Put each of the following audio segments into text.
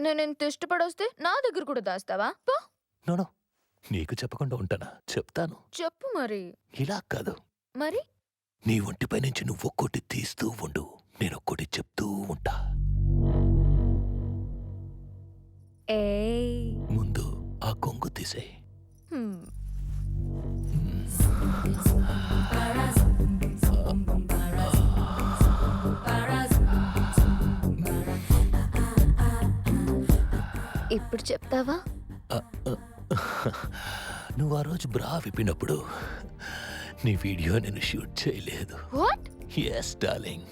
నేనింత ఇష్టపడొస్తే నా దగ్గర కూడా దాస్తావా? పో. నో నీకు చెప్పకుండా ఉంటానా? చెప్తాను. చెప్పు మరి. ఇలా కాదు. మరి? నీ ఒంటిపై నుంచి నువ్వొక్కటి తీస్తూ ఉండు, నేనొక్కటి చెప్తూ ఉంటా. ఏయ్. ముందు ఆ కొంగు తీసేయ్. హ్మ్. ఇప్పుడు చెప్తావా? నువ్వు ఆ రోజు బ్రా విప్పినప్పుడు నీ వీడియో నేను షూట్ చేయలేదు. వాట్? Yes darling.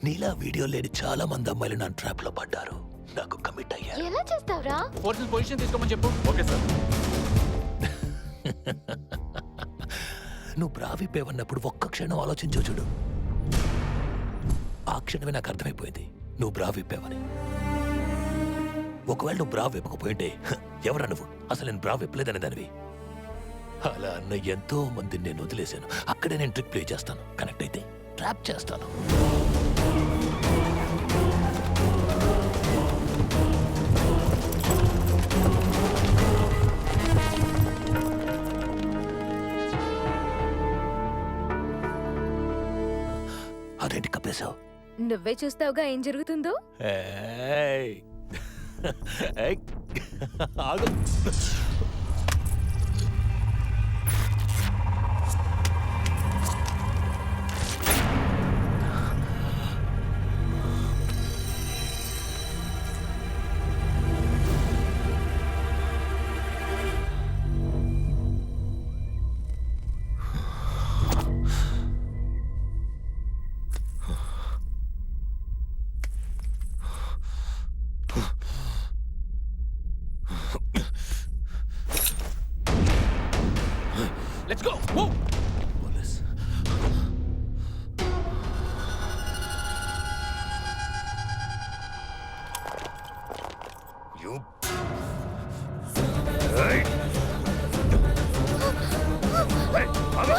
నీలా వీడియో లేని చాలా మంది అమ్మాయిలు నా ట్రాప్ లో పడ్డారు, నాకు కమిట్ అయ్యారు. ఎలా చేస్తావురా? ఫోర్సల్ పొజిషన్ తీసుకోమని చెప్పు. Okay sir. నువ్వు బ్రా విప్పేవన్నప్పుడు ఒక్క క్షణం ఆలోచించో చూడు. ఆ క్షణమే నాకు అర్థమైపోయింది నువ్వు బ్రా విప్పావని. ఒకవేళ నువ్వు బ్రా విప్పకపోయింటే ఎవరా నువ్వు? అసలు నేను బ్రా విప్పలేదని దానివి. అలా అన్న ఎంతో మందిని నేను వదిలేశాను. అక్కడే నేను ట్రిక్ ప్లే చేస్తాను, కనెక్ట్ అయితే ట్రాప్ చేస్తాను. అదేంటి కప్పేశావు? నువ్వే చూస్తావుగా ఏం జరుగుతుందో. ఏయ్! ఏయ్! ఆగు. Let's go. Move. Police. You. Hey. Hey, ఆగు.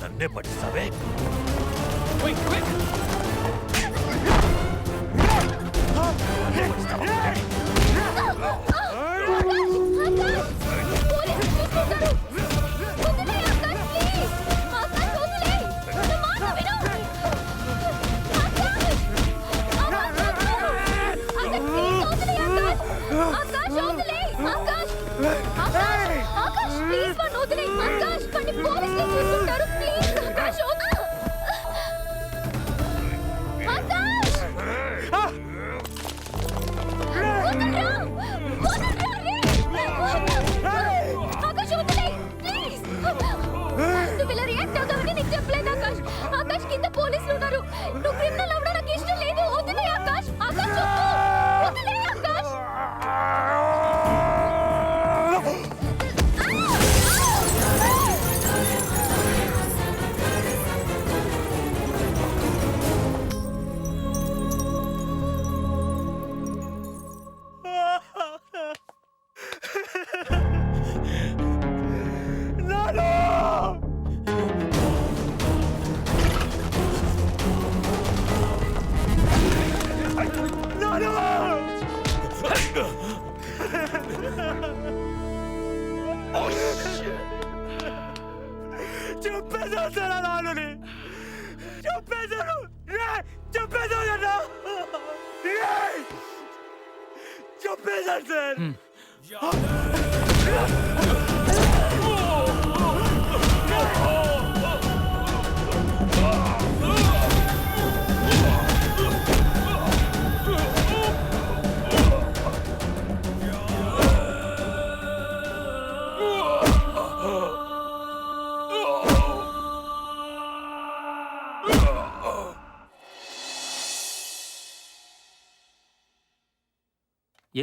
నన్నే పట్టిస్తావే? Quick quick. పోలీసులు ఉన్నారు. నువ్వు క్రిమినల్ అవ్వడం నాకు ఇష్టం లేదు. వదిలే ఆకాష్. ఆకాష్ వదిలే ఆకాష్. చెప్పేశాను సార్ అలా ఆలోని. చెప్పేశాను. చెప్పేశాను అన్నా. చెప్పేశాను సార్.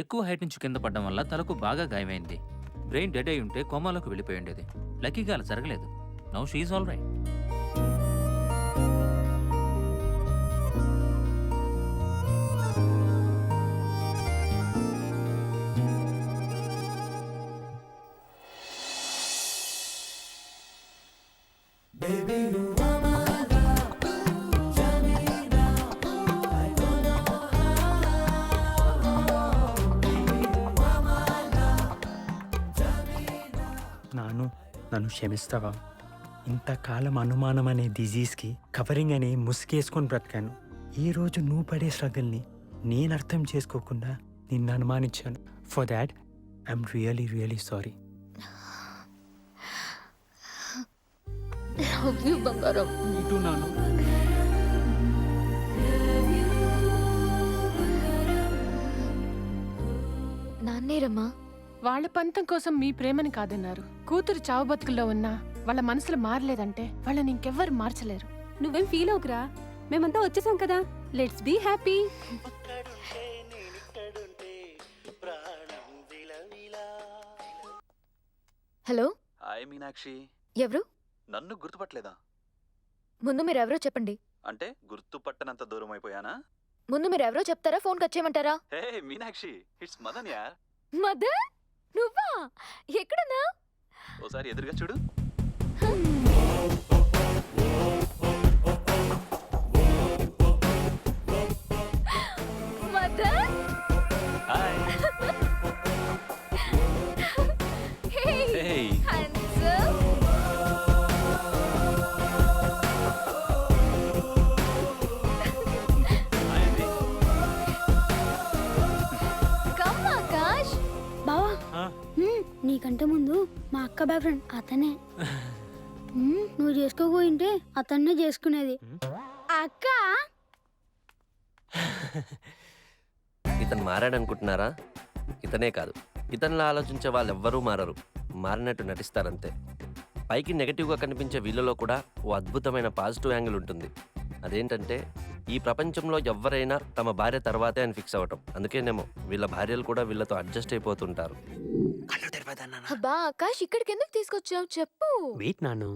ఎక్కువ హైట్ నుంచి కింద పడడం వల్ల తలకు బాగా గాయమైంది. బ్రెయిన్ డెడ్ అయి ఉంటే కోమాలోకి వెళ్ళిపోయి ఉండేది. లక్కీగా అలా జరగలేదు. Now she all right. నన్ను క్షమిస్తావా? ఇంతకాలం అనుమానం అనే డిజీజ్కి కవరింగ్ అనే ముసుగేసుకొని బ్రతికాను. ఈ రోజు నువ్వు పడే స్ట్రగుల్ని నేను అర్థం చేసుకోకుండా నిన్ను అనుమానించాను. For that I'm really really sorry. Love you బంగారం. ఇటు నాను. నాన్నేరమ్మా. వాళ్ళ పంతం కోసం మీ ప్రేమని కాదన్నారు. కూతురు చావు బతుకుల్లో ఉన్నా వాళ్ళ మనసులు మారలేదంటే వాళ్ళని ఇంకెవ్వరు మార్చలేరు. నువ్వేం ఫీల్ అవుకురా, మేమంతా వచ్చేసాం కదా. Let's be happy. Hello, hi Meenakshi. ఎవరు? నన్ను గుర్తుపట్టలేదా? ముందు మీరెవరో చెప్పండి. అంటే గుర్తుపట్టనంత దూరం అయిపోయానా? ముందు మీరెవరో చెప్తారా, ఫోన్ కట్ చేయమంటారా? హే మీనాక్షి, ఇట్స్ మదన్ యార్. మదర్, నువ్వా? ఎక్కడున్నా? ఓసారి ఎదురుగా చూడు. మదర్. హాయ్. హే, హే. హ్యాండ్సమ్. హాయ్ అండి. కమ్ ఆకాష్. బావా, నీకంటే ముందు మా అక్క బాయ్ ఫ్రెండ్ అతనే. నువ్వు చేసుకోకపోయింటే అతన్నే చేసుకునేది. అక్క ఇతను మారాడనుకుంటున్నారా? ఇతనే కాదు, ఇతనిలా ఆలోచించే వాళ్ళు ఎవ్వరూ మారరు. మారినట్టు నటిస్తారంతే. పైకి నెగటివ్గా కనిపించే వీళ్ళలో కూడా ఓ అద్భుతమైన పాజిటివ్ యాంగిల్ ఉంటుంది. అదేంటంటే ఈ ప్రపంచంలో ఎవరైనా తమ భార్య తర్వాతే అని ఫిక్స్ అవ్వటం. అందుకేనేమో వీళ్ళ భార్యలు కూడా వీళ్ళతో అడ్జస్ట్ అయిపోతుంటారు. కళ్ళు తెరవదా నాన్న? అబ్బా ఆకాష్, ఇక్కడికి ఎందుకు తీసుకొచ్చావు చెప్పు. వెయిట్ నాను,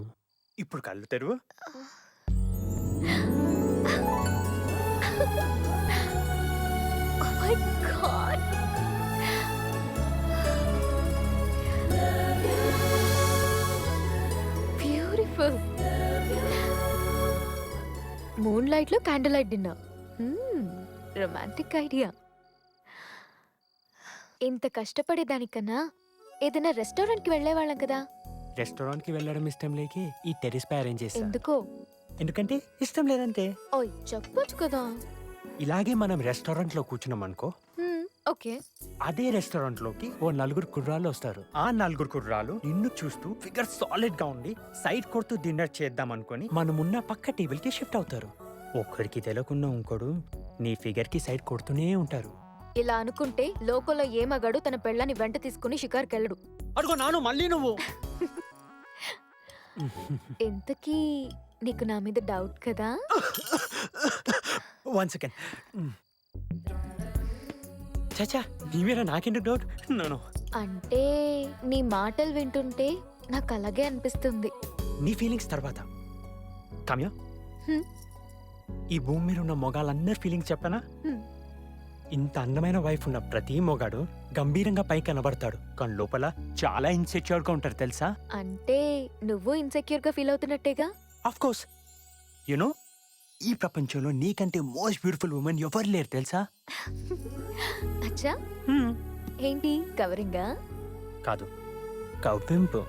ఇప్పుడు కళ్ళు తెరువు. Oh my God. Beautiful. Moonlight లో candle light dinner. Romantic idea. ఇంత కష్టపడేదానికన్నా ఏదైనా రెస్టారెంట్ కి వెళ్ళేవాళ్ళం కదా. రెస్టారెంట్ కి వెళ్ళడం ఇష్టం లేకి ఈ టెర్రస్ పై అరేంజ్ చేస్తా. ఎందుకో? ఎందుకంటే ఇష్టం లేదంటే. ఓయ్ చెప్పొచ్చు కదా. ఇలాగే మనం రెస్టారెంట్ లో కూర్చున్నాం అనుకో, ఓకే. అదే రెస్టారెంట్ లోకి ఓ నలుగురు కుర్రాళ్ళు వస్తారు. ఆ నలుగురు కుర్రాళ్ళు నిన్ను చూస్తూ ఫిగర్ సాలిడ్ గా ఉండి సైడ్ కొడుతూ డిన్నర్ చేద్దాం అనుకుని మనమున్న పక్క టేబుల్ కి షిఫ్ట్ అవుతారు. ఒక్కడికి తెలియకుండా ఇంకోడు నీ ఫిగర్ కి సైడ్ కొడుతూనే ఉంటారు. ఇలా అనుకుంటే లోకంలో ఏ మగాడు తన పెళ్ళని వెంట తీసుకుని షికార్కి వెళ్ళడు. అడుగు నాను, మళ్ళీ నువ్వు. ఎంతకీ నీకు నా మీద డౌట్ కదా? 1 సెకండ్. చచ్చా, నీ మీద నాకెందుకు డౌట్? నో. అంటే నీ మాటలు వింటుంటే నాకు అలాగే అనిపిస్తుంది. నీ ఫీలింగ్స్ తర్వాత కామ్య, హ్మ్. ఈ భూమి మీద ఉన్న మొగాళ్ళందరి ఫీలింగ్స్ చెప్పనా? ఇంత అందమైన వైఫ్ ఉన్న ప్రతి మొగాడు గంభీరంగా పై కనబడతాడు, కానీ లోపల చాలా ఇన్సెక్యూర్ గా ఉంటారు తెలుసా? అంటే నువ్వు ఇన్సెక్యూర్ గా ఫీల్ అవుతున్నట్టేగా? Of course. యునో, ఈ ప్రపంచంలో నీకంటే మోస్ట్ బ్యూటిఫుల్ ఉమెన్ ఎవరు లేరు తెలుసా? అచ్చా, ఏంటి కవరింగా? కాదు, కవ్వింపు.